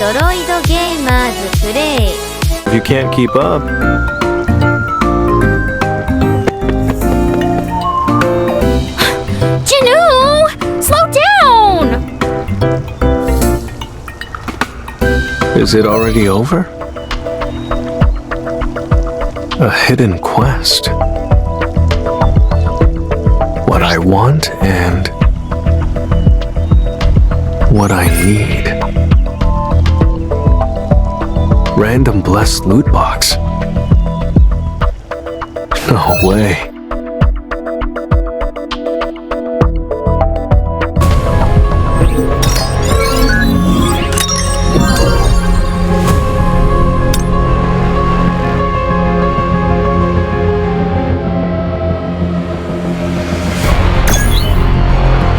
Dcdroid Gamerplay. If you can't keep up, Jinwoo! Slow down! is it already over? A hidden quest. What I want and what I need. Random blessed loot box. No way.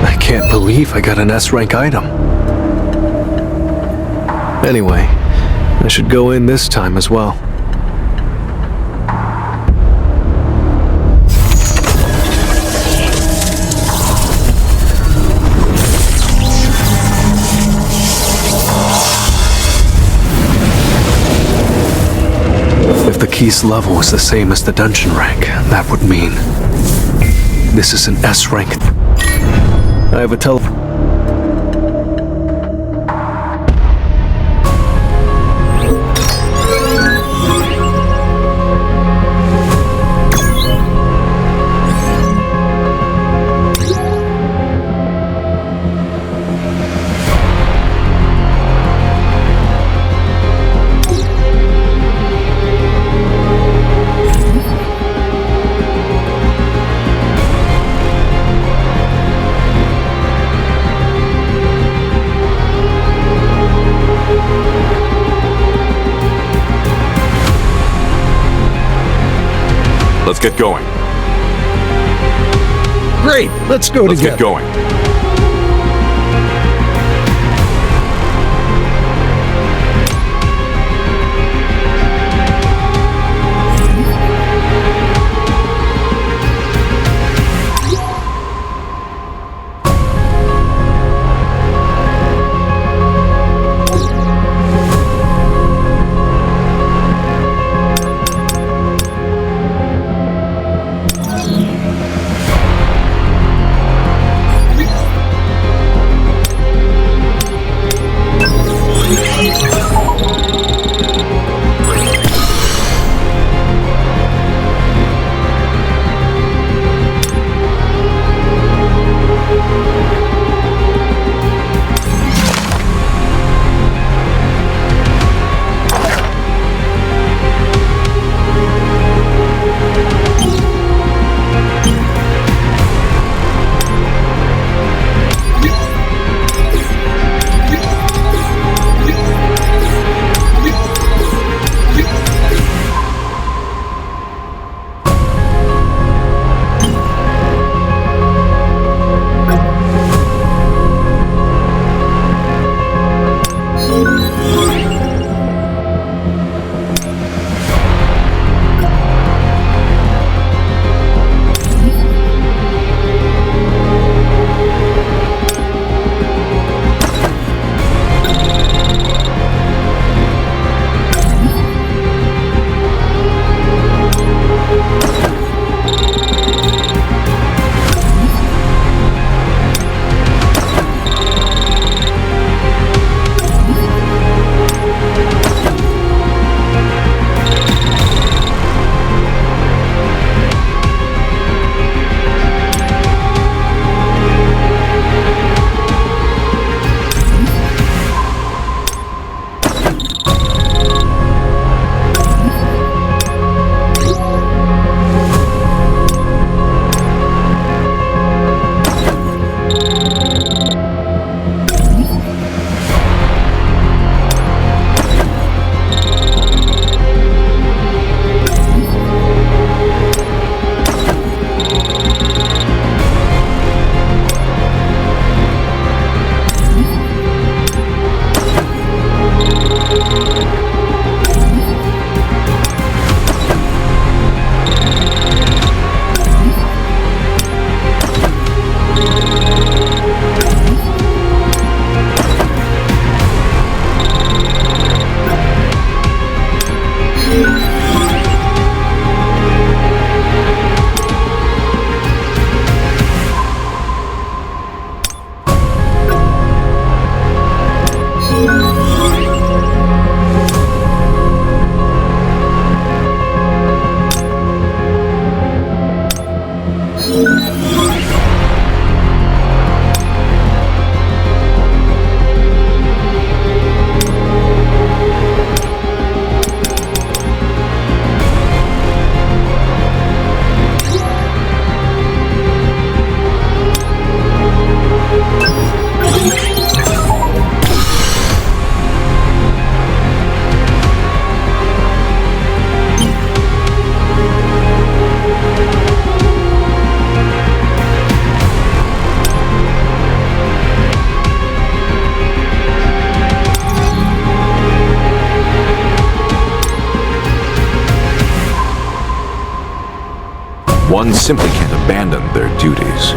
I can't believe I got an S-rank item. Anyway, I should go in this time as well. If the key's level is the same as the dungeon rank, that would mean this is an S rank. I have a Let's get going. Great, let's go Let's together. get going. One simply can't abandon their duties.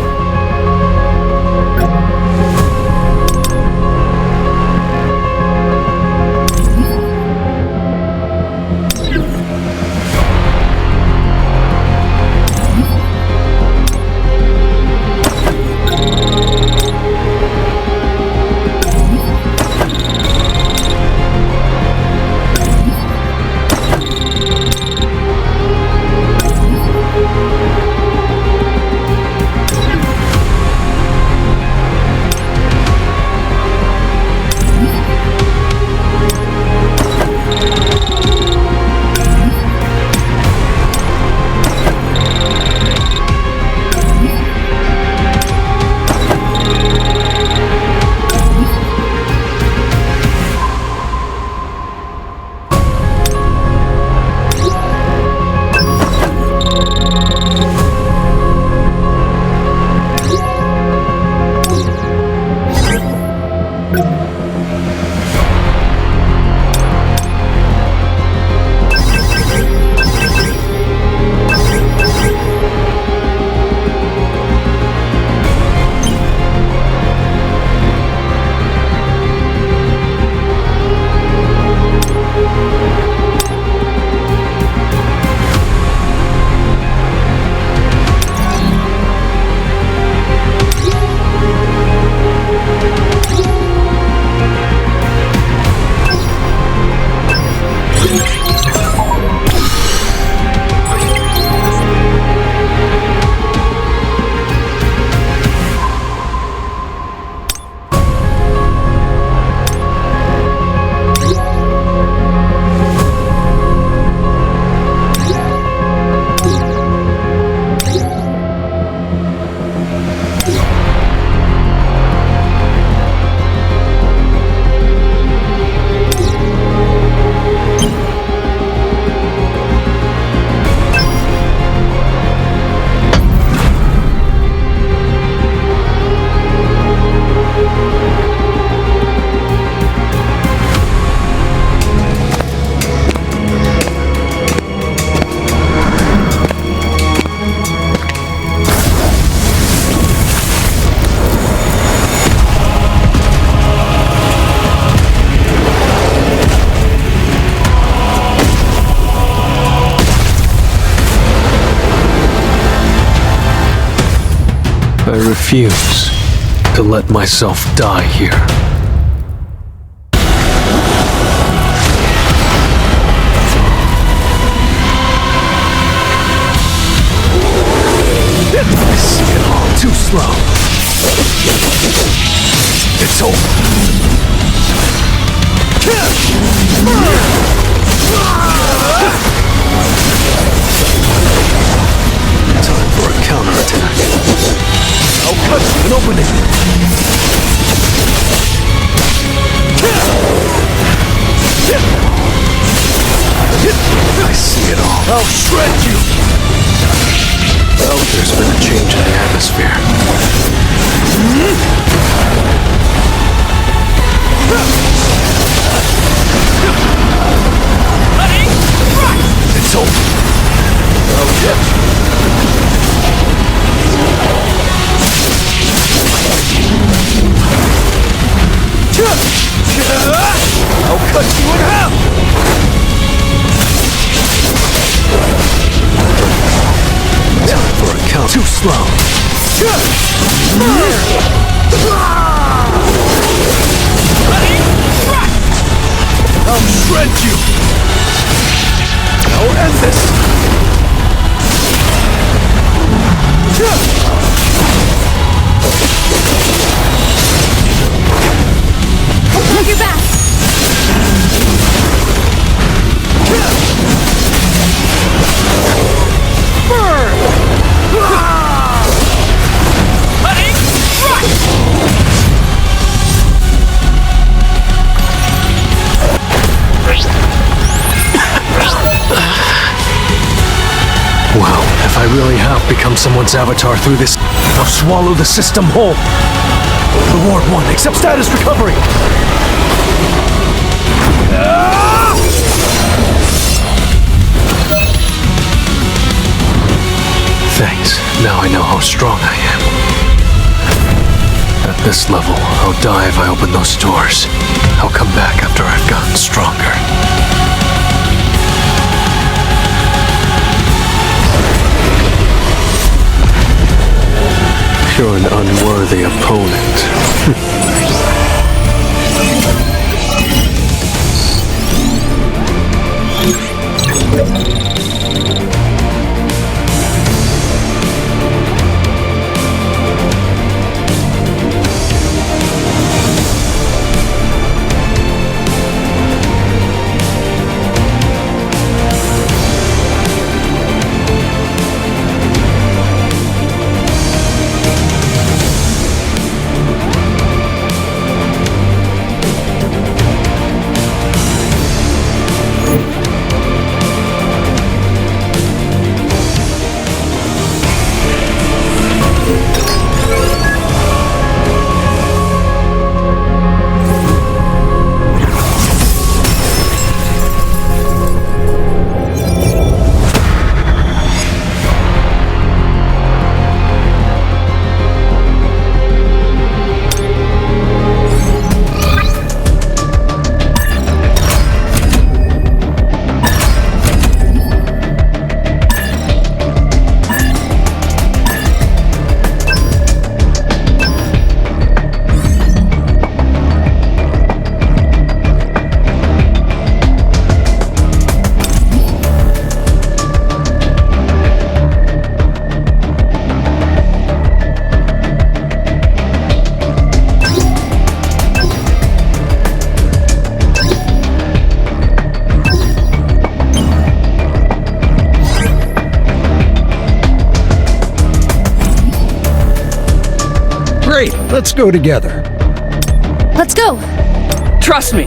I refuse to let myself die here. I see it all too slow. It's over. Time for a counterattack. I'll cut an opening. I see it all. I'll shred you. Well, there's been a change in the atmosphere. It's over. I'll get you. I'll cut you in half! Time for a count. Too slow. I'll shred you! I'll end this! Have your back. Wow, if I really have become someone's avatar through this, I'll swallow the system whole. Reward 1, accept status recovery. Thanks. Now I know how strong I am. At this level, I'll die if I open those doors. I'll come back after I've gotten stronger. You're an unworthy opponent. Great, let's go together. Let's go. Trust me.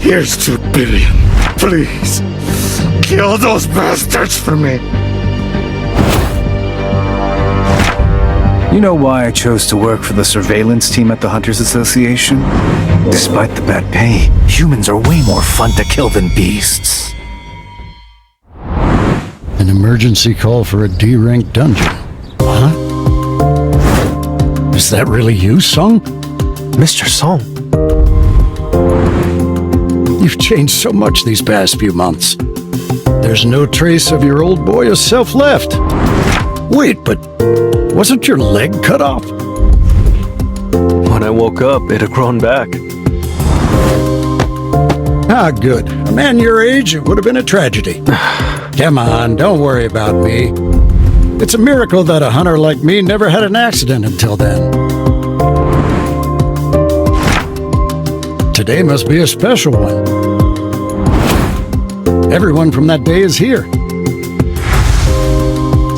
Here's 2 billion. Please, kill those bastards for me. You know why I chose to work for the surveillance team at the Hunters Association? Despite the bad pay, humans are way more fun to kill than beasts. An emergency call for a D-rank dungeon. Huh? Is that really you, Song? Mr. Song. You've changed so much these past few months. There's no trace of your old boy of self left. Wait, but wasn't your leg cut off? When I woke up, it had grown back. Ah, good. A man your age, it would have been a tragedy. Come on, don't worry about me. It's a miracle that a hunter like me never had an accident until then. Today must be a special one. Everyone from that day is here.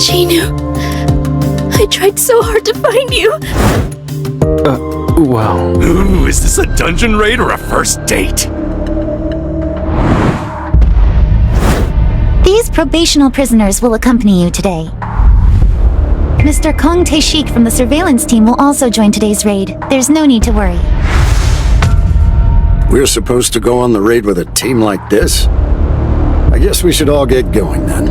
Chinu, I tried so hard to find you. Wow. Ooh, is this a dungeon raid or a first date? These probational prisoners will accompany you today. Mr. Kong Tae-shik from the surveillance team will also join today's raid. There's no need to worry. We're supposed to go on the raid with a team like this? I guess we should all get going then.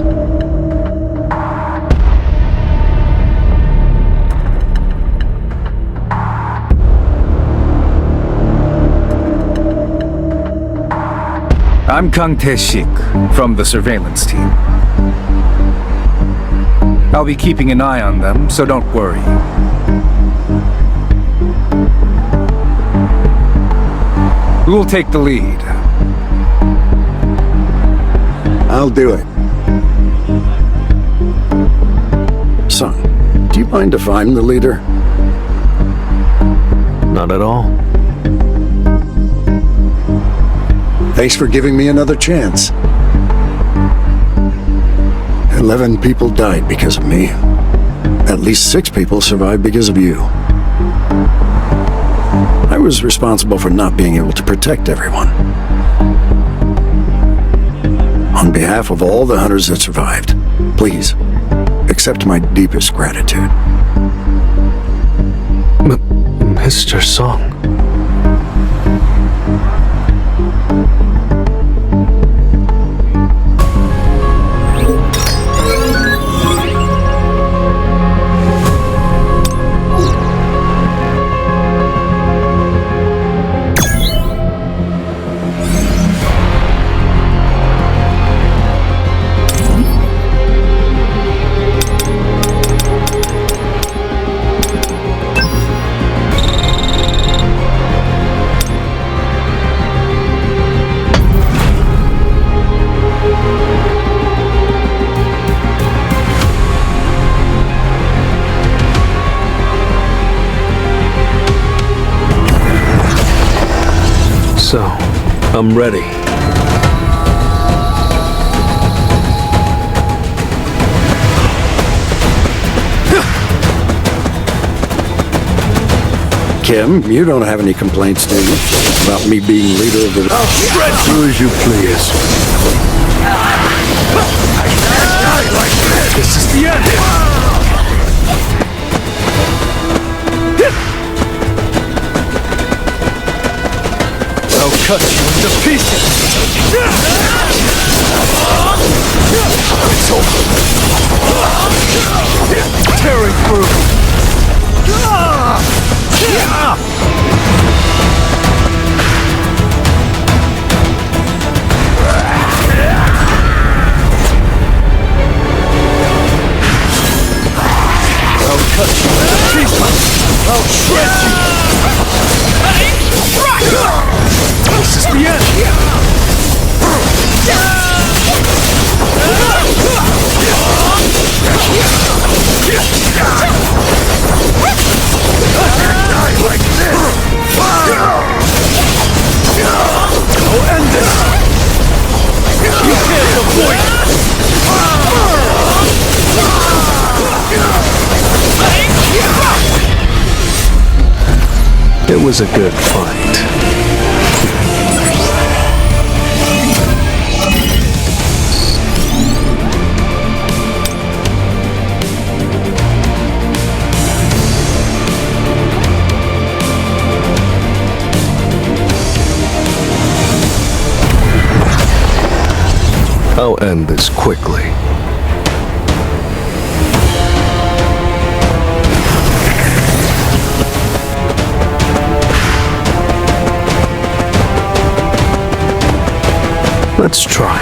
I'm Kong Tae-shik from the surveillance team. I'll be keeping an eye on them, so don't worry. Who will take the lead? I'll do it. Son, do you mind if I'm the leader? Not at all. Thanks for giving me another chance. 11 people died because of me. At least 6 people survived because of you. I was responsible for not being able to protect everyone. On behalf of all the hunters that survived, please, accept my deepest gratitude. Mr. Song. So, I'm ready. Kim, you don't have any complaints, do you? About me being leader of the... Do as you please. This is the end. I'll cut you into pieces! It's over! Tearing through! I'll cut you into pieces! I'll shred you! This is the end! Die like this! I'll end this! You can't avoid it! It was a good fight. I'll end this quickly. Let's try.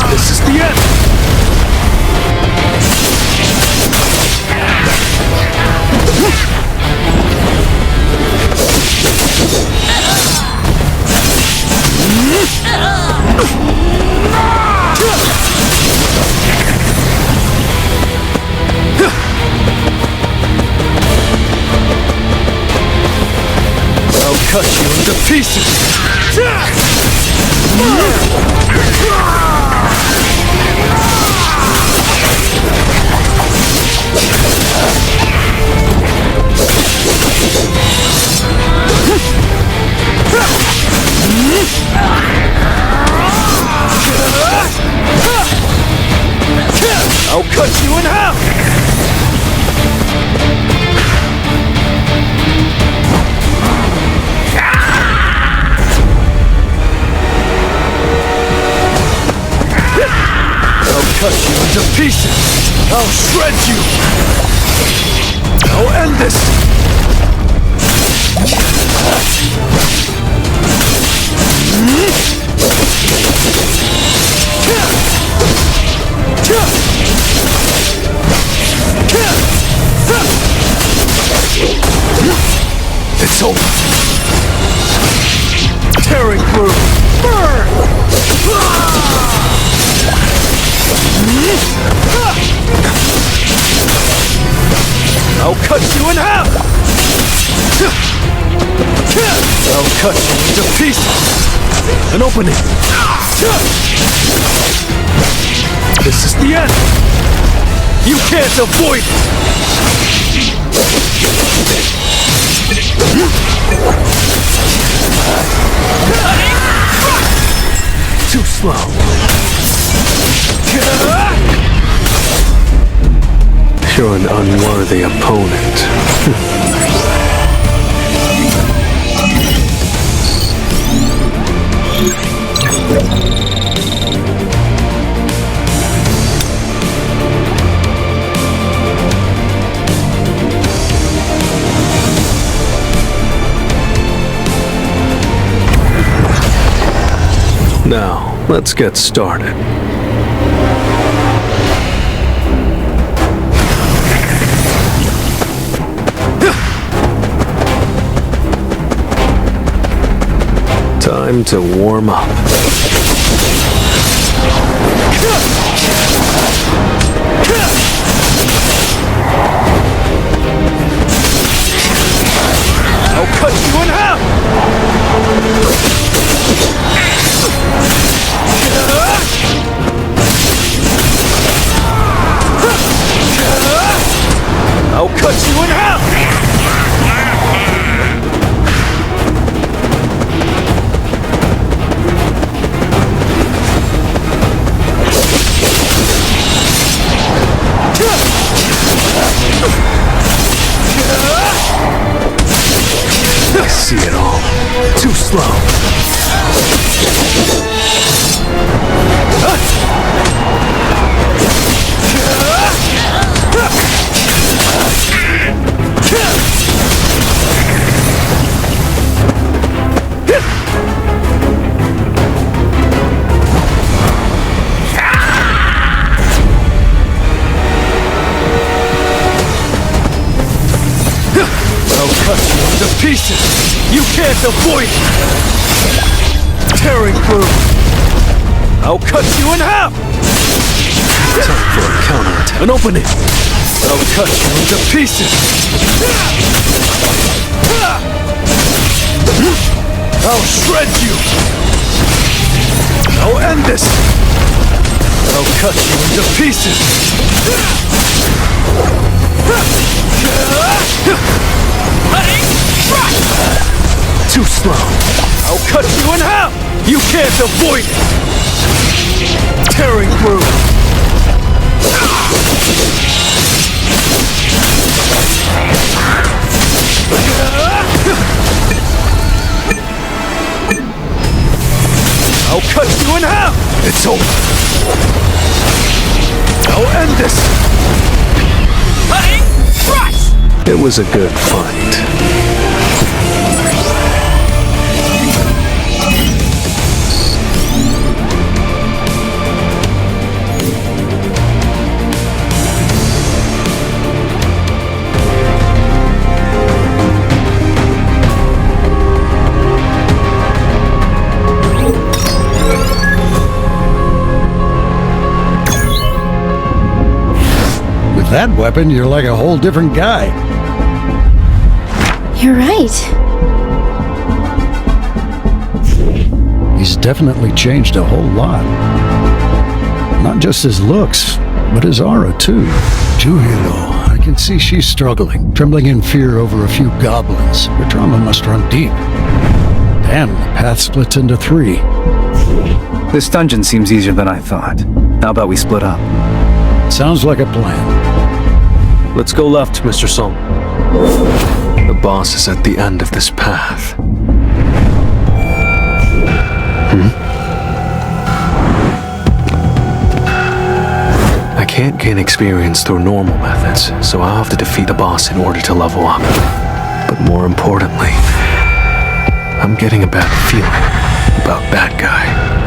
This is the end! I'll cut you into pieces! I'll cut you in half! I'll cut you into pieces! I'll shred you! I'll end this! It's over. Tearing through. Burn! I'll cut you in half! I'll cut you into pieces! An opening! This is the end! You can't avoid it! Too slow. You're an unworthy opponent. Now, let's get started. Time to warm up. I'll cut you in half! I'll cut you in half! I see it all. Too slow. I'll cut you into pieces! You can't avoid it! Tearing through! I'll cut you in half! Time for a counterattack. An opening! I'll cut you into pieces! I'll shred you! I'll end this! I'll cut you into pieces! Too slow. I'll cut you in half! You can't avoid it! Tearing through! was a good fight. With that weapon, you're like a whole different guy. You're right. He's definitely changed a whole lot. Not just his looks, but his aura too. Juhiro, I can see she's struggling, trembling in fear over a few goblins. Her trauma must run deep. Damn, the path splits into 3. This dungeon seems easier than I thought. How about we split up? Sounds like a plan. Let's go left, Mr. Song. The boss is at the end of this path. I can't gain experience through normal methods, so I'll have to defeat the boss in order to level up. But more importantly, I'm getting a bad feeling about that guy.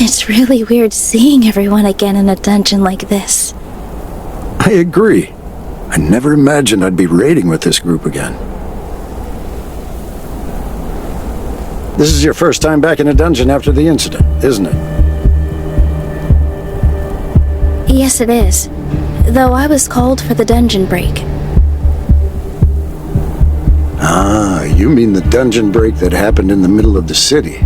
It's really weird seeing everyone again in a dungeon like this. I agree. I never imagined I'd be raiding with this group again. This is your first time back in a dungeon after the incident, isn't it? Yes, it is. Though I was called for the dungeon break. Ah, you mean the dungeon break that happened in the middle of the city?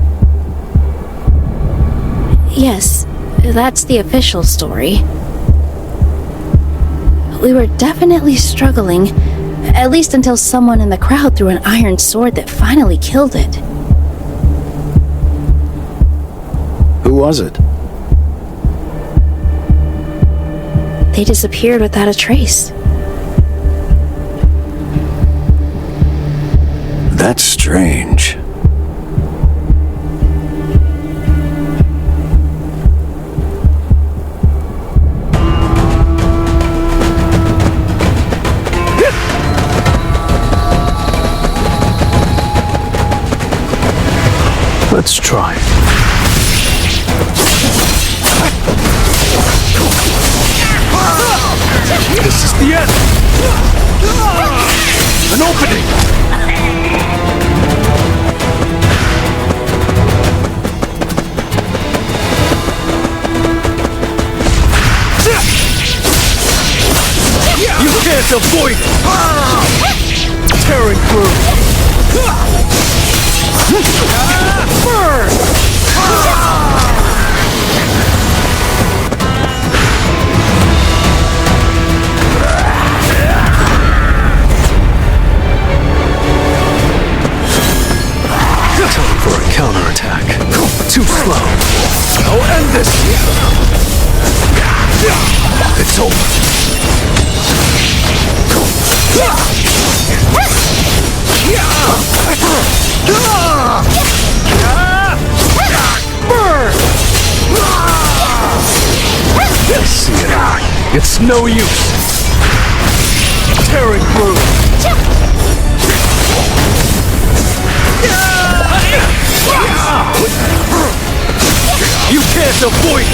Yes, that's the official story. We were definitely struggling, at least until someone in the crowd threw an iron sword that finally killed it. Who was it? They disappeared without a trace. That's strange. Let's try. This is the end! An opening! can't avoid it! Tearing through! Burn! Time for a counterattack. Too slow. I'll end this! It's over. Burn! See it. It's no use! Tearing through! You can't avoid it!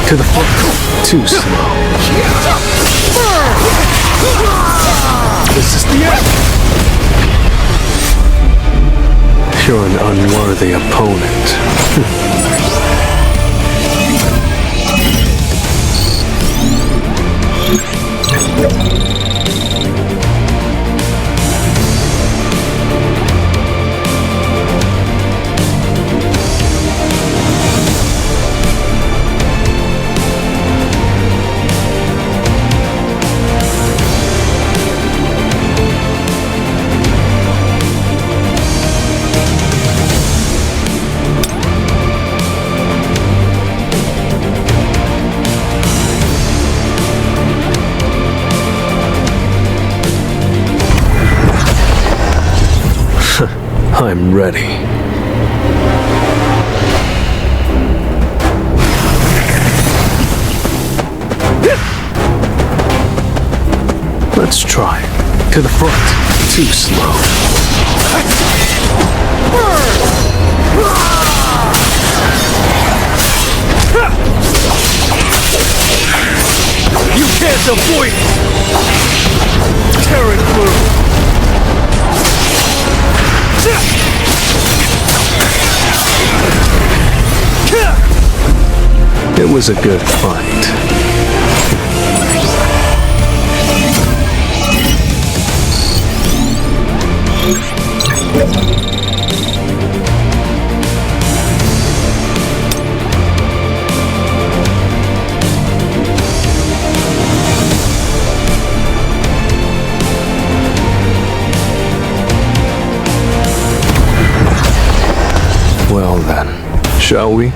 To the front. Too slow. This is the end! You're an unworthy opponent. I'm ready. Let's try. To the front. Too slow. You can't avoid it! Tearing through! It was a good fight. Well then, shall we?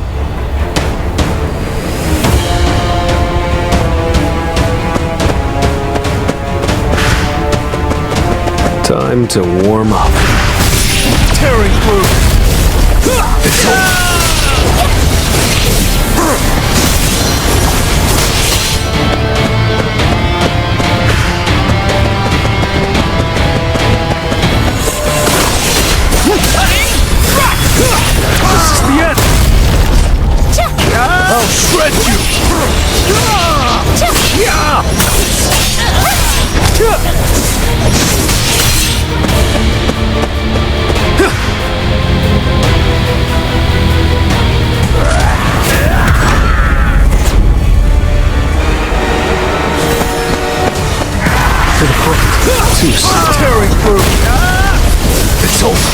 Time to warm up. Tearing through! It's over! This is the end! I'll shred you! Too slow. Tearing through! It's over!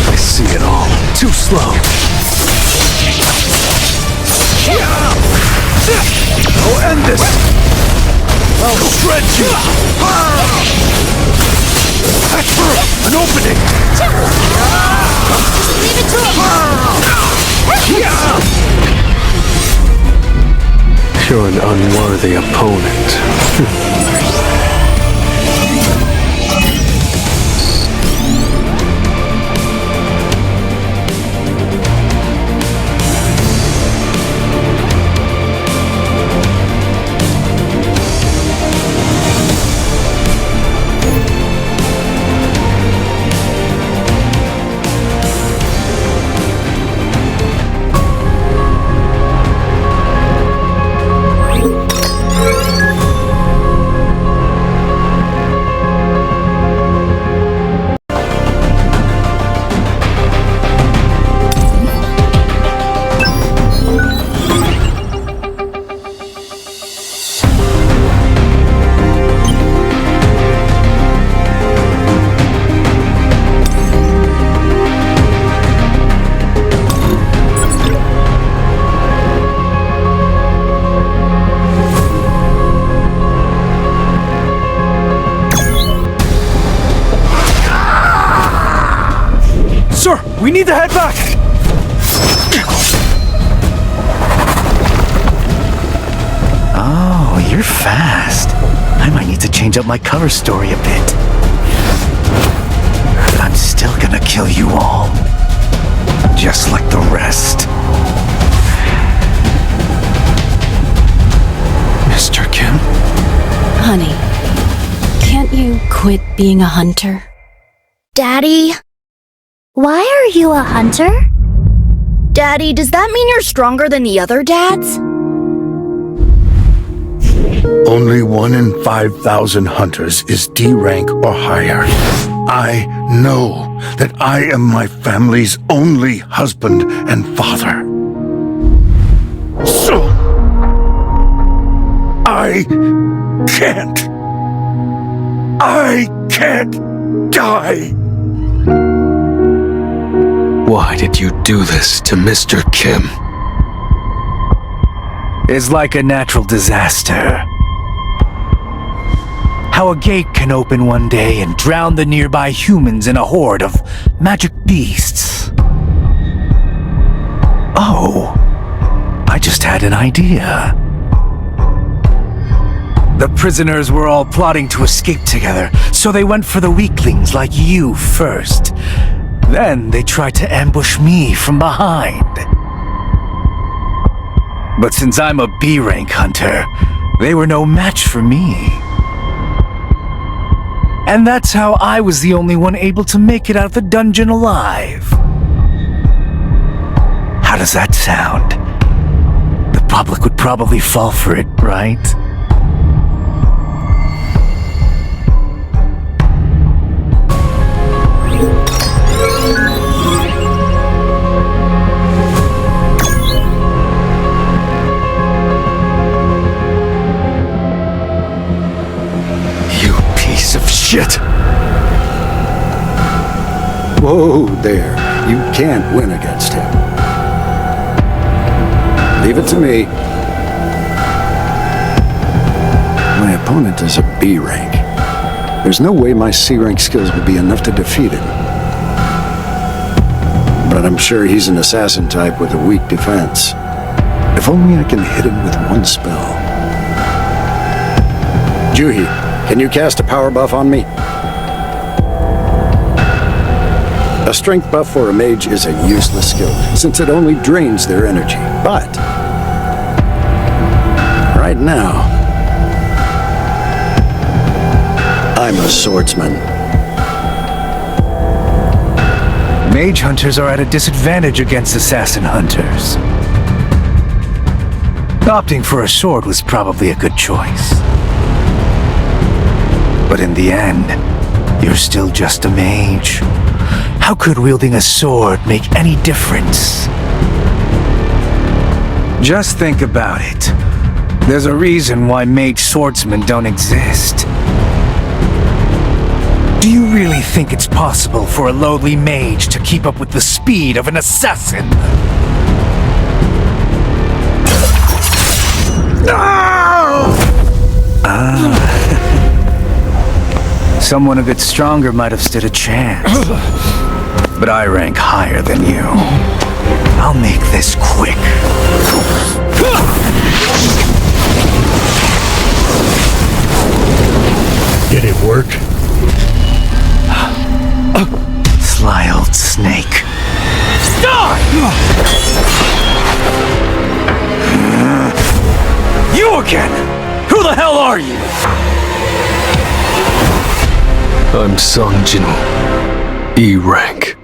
I see it all. Too slow. I'll end this! I'll shred you! An opening! Leave it to him! You're an unworthy opponent. We need to head back! Oh, you're fast. I might need to change up my cover story a bit. But I'm still gonna kill you all. Just like the rest. Mr. Kim? Honey, can't you quit being a hunter? Daddy? Why are you a hunter? Daddy, does that mean you're stronger than the other dads? Only 1 in 5,000 hunters is D rank or higher. I know that I am my family's only husband and father. So, I can't die. Why did you do this to Mr. Kim? It's like a natural disaster. How a gate can open one day and drown the nearby humans in a horde of magic beasts. Oh, I just had an idea. The prisoners were all plotting to escape together, so they went for the weaklings like you first. Then they tried to ambush me from behind. But since I'm a B-rank hunter, they were no match for me. And that's how I was the only one able to make it out of the dungeon alive. How does that sound? The public would probably fall for it, right? Shit! Whoa there. You can't win against him. Leave it to me. My opponent is a B rank. There's no way my C rank skills would be enough to defeat him. But I'm sure he's an assassin type with a weak defense. If only I can hit him with one spell. Juhi, can you cast a power buff on me? A strength buff for a mage is a useless skill, since it only drains their energy. But right now, I'm a swordsman. Mage hunters are at a disadvantage against assassin hunters. Opting for a sword was probably a good choice. But in the end, you're still just a mage. How could wielding a sword make any difference? Just think about it. There's a reason why mage swordsmen don't exist. Do you really think it's possible for a lowly mage to keep up with the speed of an assassin? Someone a bit stronger might have stood a chance. But I rank higher than you. I'll make this quick. Did it work? Sly old snake. Stop! You again! Who the hell are you? I'm sunjinwo, E rank.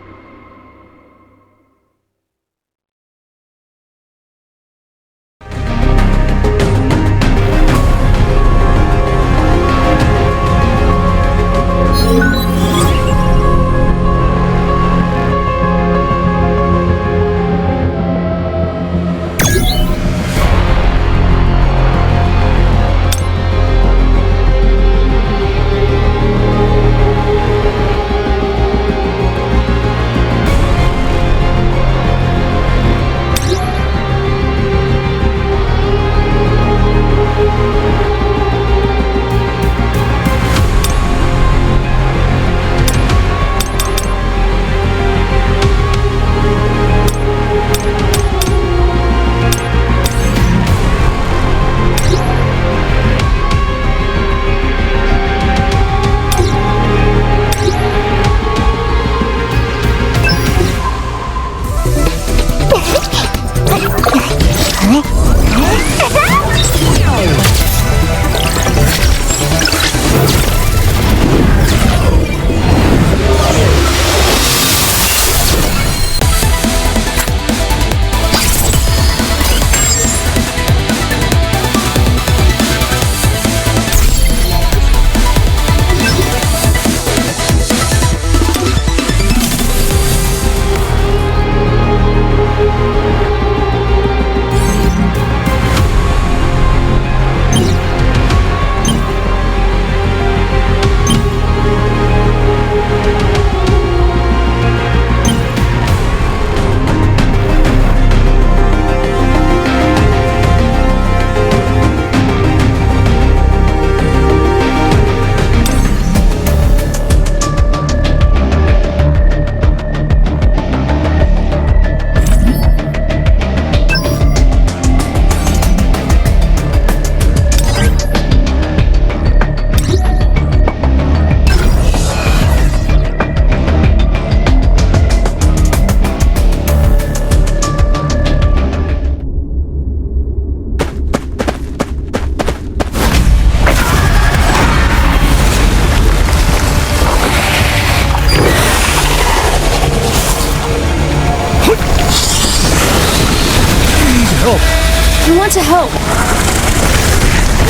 We want to help.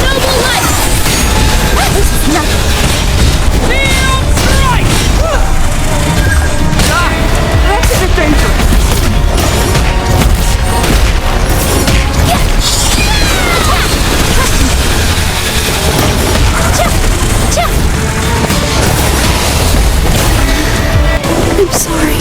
Noble life! This is nothing. Field strike! That's a bit dangerous. I'm sorry.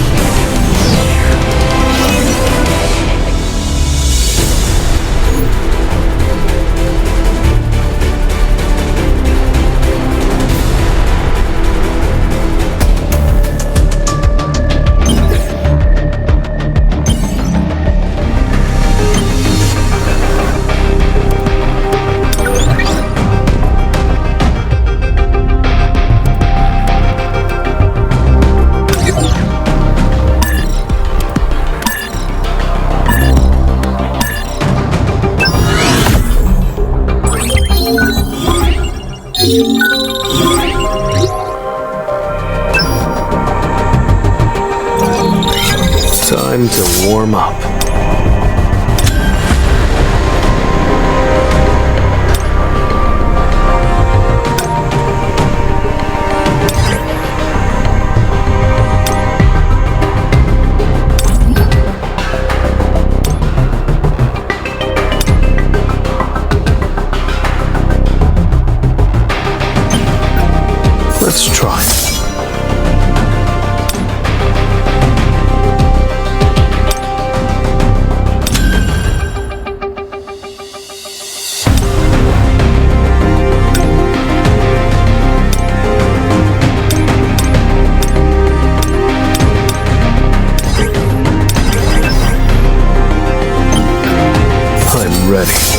Time to warm up. Let's try. I'm ready.